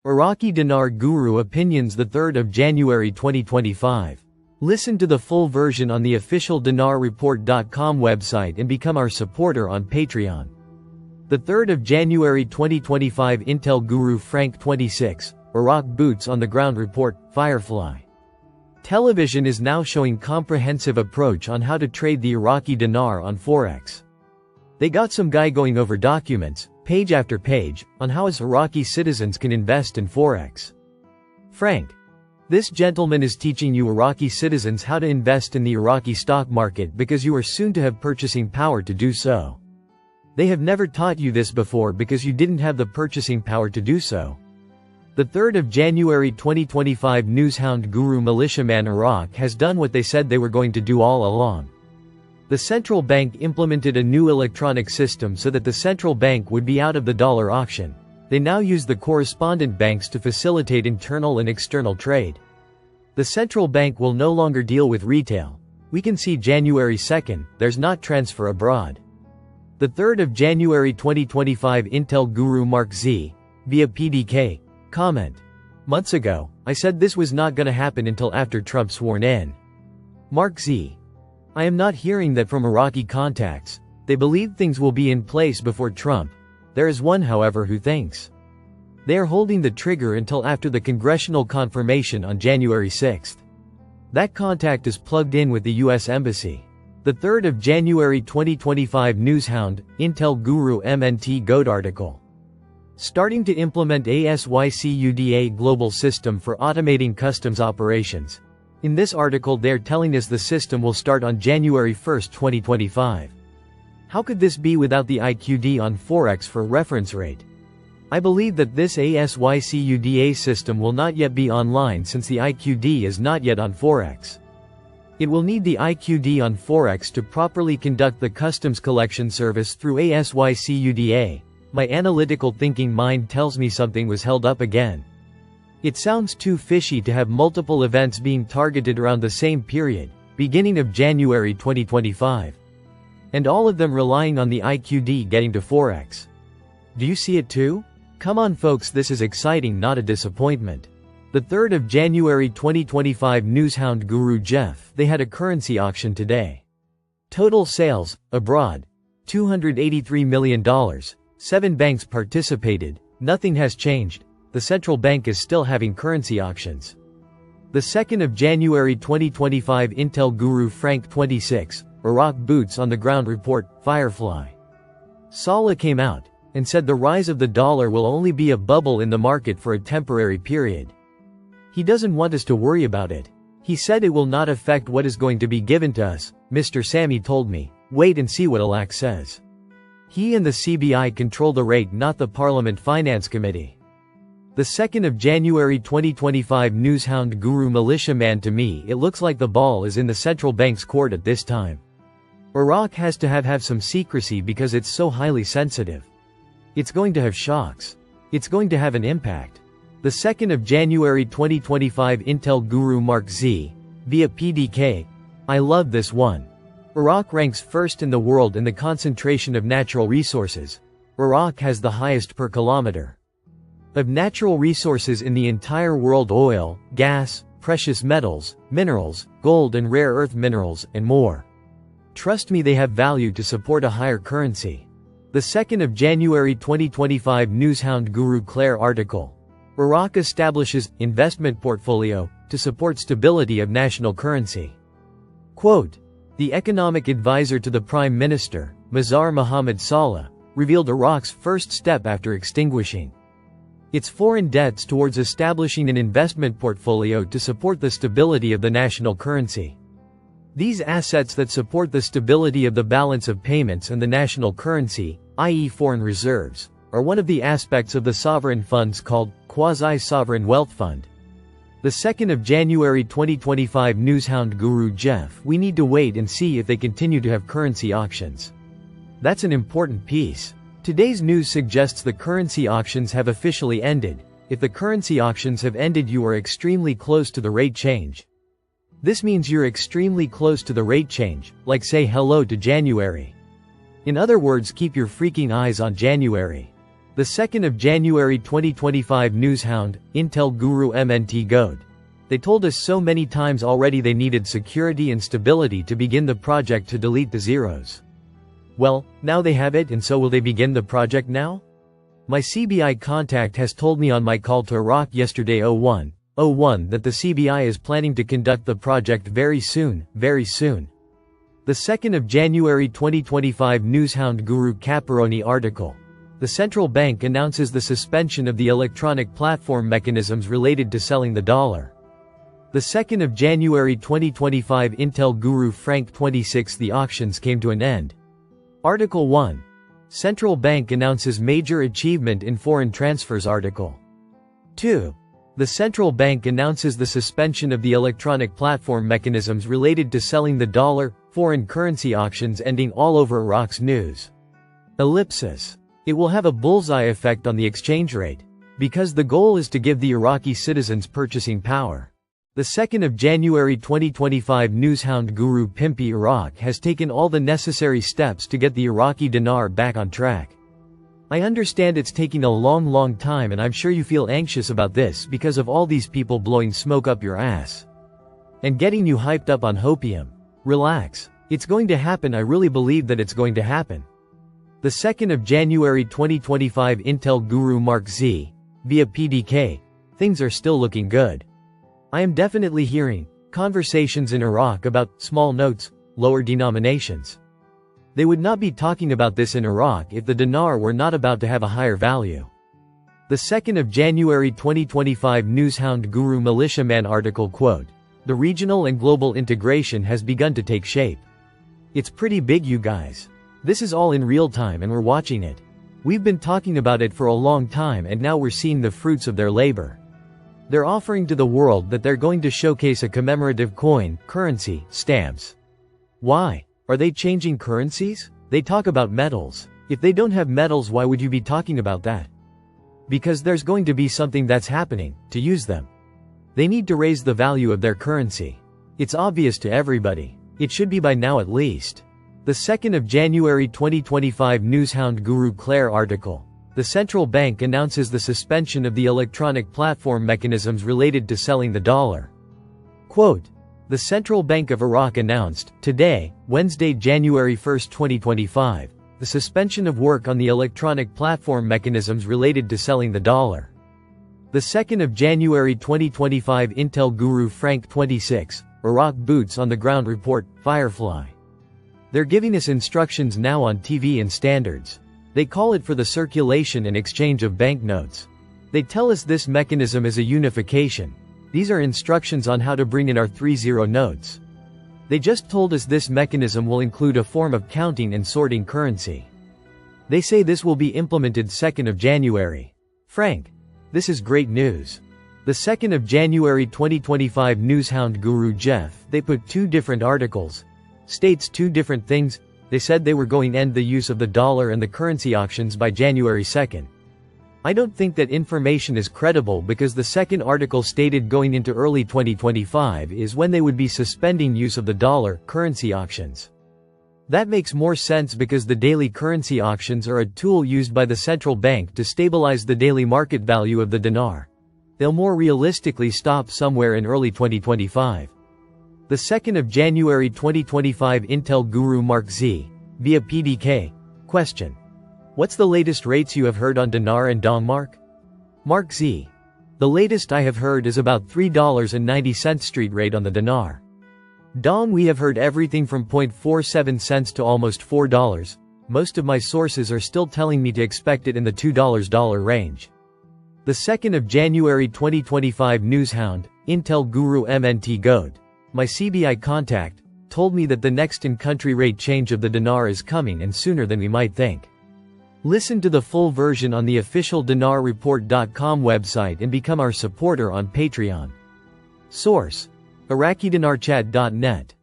Iraqi Dinar Guru Opinions, the 3rd of January 2025. Listen to the full version on the official dinarreport.com website and become our supporter on Patreon. The 3rd of January 2025. Intel Guru Frank 26, Iraq Boots on the Ground Report, Firefly. Television is now showing comprehensive approach on how to trade the Iraqi dinar on Forex. They got some guy going over documents, page after page, on how us Iraqi citizens can invest in Forex. Frank. This gentleman is teaching you Iraqi citizens how to invest in the Iraqi stock market because you are soon to have purchasing power to do so. They have never taught you this before because you didn't have the purchasing power to do so. The 3rd of January 2025. Newshound Guru Militiaman Iraq has done what they said they were going to do all along. The central bank implemented a new electronic system so that the central bank would be out of the dollar auction. They now use the correspondent banks to facilitate internal and external trade. The central bank will no longer deal with retail. We can see January 2nd, there's not transfer abroad. The 3rd of January 2025. Intel Guru Mark Z. Via PDK. Comment. Months ago, I said this was not gonna happen until after Trump sworn in. Mark Z. I am not hearing that from Iraqi contacts. They believe things will be in place before Trump. There is one, however, who thinks they are holding the trigger until after the congressional confirmation on January 6th. That contact is plugged in with the U.S. Embassy. The 3rd of January 2025. Newshound, Intel Guru MNT Goat article. Starting to implement ASYCUDA global system for automating customs operations. In this article they're telling us the system will start on January 1, 2025. How could this be without the IQD on Forex for reference rate? I believe that this ASYCUDA system will not yet be online since the IQD is not yet on Forex. It will need the IQD on Forex to properly conduct the customs collection service through ASYCUDA. My analytical thinking mind tells me something was held up again. It sounds too fishy to have multiple events being targeted around the same period, beginning of January 2025. And all of them relying on the IQD getting to Forex. Do you see it too? Come on folks, this is exciting, not a disappointment. The 3rd of January 2025. Newshound Guru Jeff, they had a currency auction today. Total sales, abroad, $283 million. 7 banks participated, nothing has changed, the central bank is still having currency auctions. The 2nd of January 2025. Intel Guru Frank 26, Iraq Boots on the Ground Report, Firefly. Saleh came out and said the rise of the dollar will only be a bubble in the market for a temporary period. He doesn't want us to worry about it. He said it will not affect what is going to be given to us. Mr. Sammy told me, wait and see what Alak says. He and the CBI control the rate, not the Parliament Finance Committee. The 2nd of January 2025. Newshound Guru Militiaman, to me it looks like the ball is in the central bank's court at this time. Iraq has to have some secrecy because it's so highly sensitive. It's going to have shocks. It's going to have an impact. The 2nd of January 2025. Intel Guru Mark Z. Via PDK. I love this one. Iraq ranks first in the world in the concentration of natural resources. Iraq has the highest per kilometer of natural resources in the entire world: oil, gas, precious metals, minerals, gold and rare earth minerals, and more. Trust me, they have value to support a higher currency. The 2nd of January 2025. Newshound Guru Claire article. Iraq establishes investment portfolio to support stability of national currency. Quote, the economic advisor to the Prime Minister, Mazhar Mohammad Saleh, revealed Iraq's first step after extinguishing its foreign debts towards establishing an investment portfolio to support the stability of the national currency. These assets that support the stability of the balance of payments and the national currency, i.e. foreign reserves, are one of the aspects of the sovereign funds called quasi-sovereign wealth fund. The 2nd of January 2025. Newshound Guru Jeff, we need to wait and see if they continue to have currency auctions. That's an important piece. Today's news suggests the currency auctions have officially ended. If the currency auctions have ended, you are extremely close to the rate change. This means you're extremely close to the rate change, like say hello to January. In other words, keep your freaking eyes on January. The 2nd of January 2025 Newshound, Intel Guru MNT Goad. They told us so many times already they needed security and stability to begin the project to delete the zeros. Well, now they have it, and so will they begin the project now? My CBI contact has told me on my call to Iraq yesterday 01/01 that the CBI is planning to conduct the project very soon, very soon. The 2nd of January 2025 Newshound Guru Caparoni article. The central bank announces the suspension of the electronic platform mechanisms related to selling the dollar. The 2nd of January 2025 Intel Guru Frank 26 The auctions came to an end. Article 1. Central bank announces major achievement in foreign transfers. Article 2. The central bank announces the suspension of the electronic platform mechanisms related to selling the dollar, foreign currency auctions ending all over Iraq's news. Ellipsis. It will have a bullseye effect on the exchange rate, because the goal is to give the Iraqi citizens purchasing power. The 2nd of January 2025 Newshound Guru Pimpi Iraq has taken all the necessary steps to get the Iraqi dinar back on track. I understand it's taking a long time, and I'm sure you feel anxious about this because of all these people blowing smoke up your ass and getting you hyped up on hopium. Relax. It's going to happen. I really believe that it's going to happen. The 2nd of January 2025 Intel Guru Mark Z. Via PDK. Things are still looking good. I am definitely hearing conversations in Iraq about small notes, lower denominations. They would not be talking about this in Iraq if the dinar were not about to have a higher value. The 2nd of January 2025 Newshound Guru Militiaman article quote, "The regional and global integration has begun to take shape. It's pretty big, you guys. This is all in real time and we're watching it. We've been talking about it for a long time and now we're seeing the fruits of their labor. They're offering to the world that they're going to showcase a commemorative coin, currency, stamps. Why? Are they changing currencies? They talk about metals. If they don't have metals, why would you be talking about that? Because there's going to be something that's happening, to use them. They need to raise the value of their currency. It's obvious to everybody. It should be by now at least." The 2nd of January 2025 Newshound Guru Claire article. The central bank announces the suspension of the electronic platform mechanisms related to selling the dollar. Quote, "The Central Bank of Iraq announced, today, Wednesday, January 1, 2025, the suspension of work on the electronic platform mechanisms related to selling the dollar." The 2nd of January 2025 Intel Guru Frank 26, Iraq Boots on the Ground report, Firefly. They're giving us instructions now on TV and standards. They call it for the circulation and exchange of banknotes. They tell us this mechanism is a unification. These are instructions on how to bring in our 30 notes. They just told us this mechanism will include a form of counting and sorting currency. They say this will be implemented 2nd of January. Frank, this is great news. The 2nd of January 2025 Newshound Guru Jeff, they put two different articles. States two different things. They said they were going to end the use of the dollar and the currency auctions by January 2nd. I don't think that information is credible because the second article stated going into early 2025 is when they would be suspending use of the dollar currency auctions. That makes more sense because the daily currency auctions are a tool used by the central bank to stabilize the daily market value of the dinar. They'll more realistically stop somewhere in early 2025. The 2nd of January 2025 Intel Guru Mark Z. Via PDK. Question. What's the latest rates you have heard on dinar and dong? Mark Z. The latest I have heard is about $3.90 street rate on the dinar. Dong we have heard everything from 0.47 cents to almost $4. Most of my sources are still telling me to expect it in the $2 range. The 2nd of January 2025 Newshound, Intel Guru MNT Goad. My CBI contact told me that the next in-country rate change of the dinar is coming and sooner than we might think. Listen to the full version on the official dinarreport.com website and become our supporter on Patreon. Source: IraqiDinarChat.net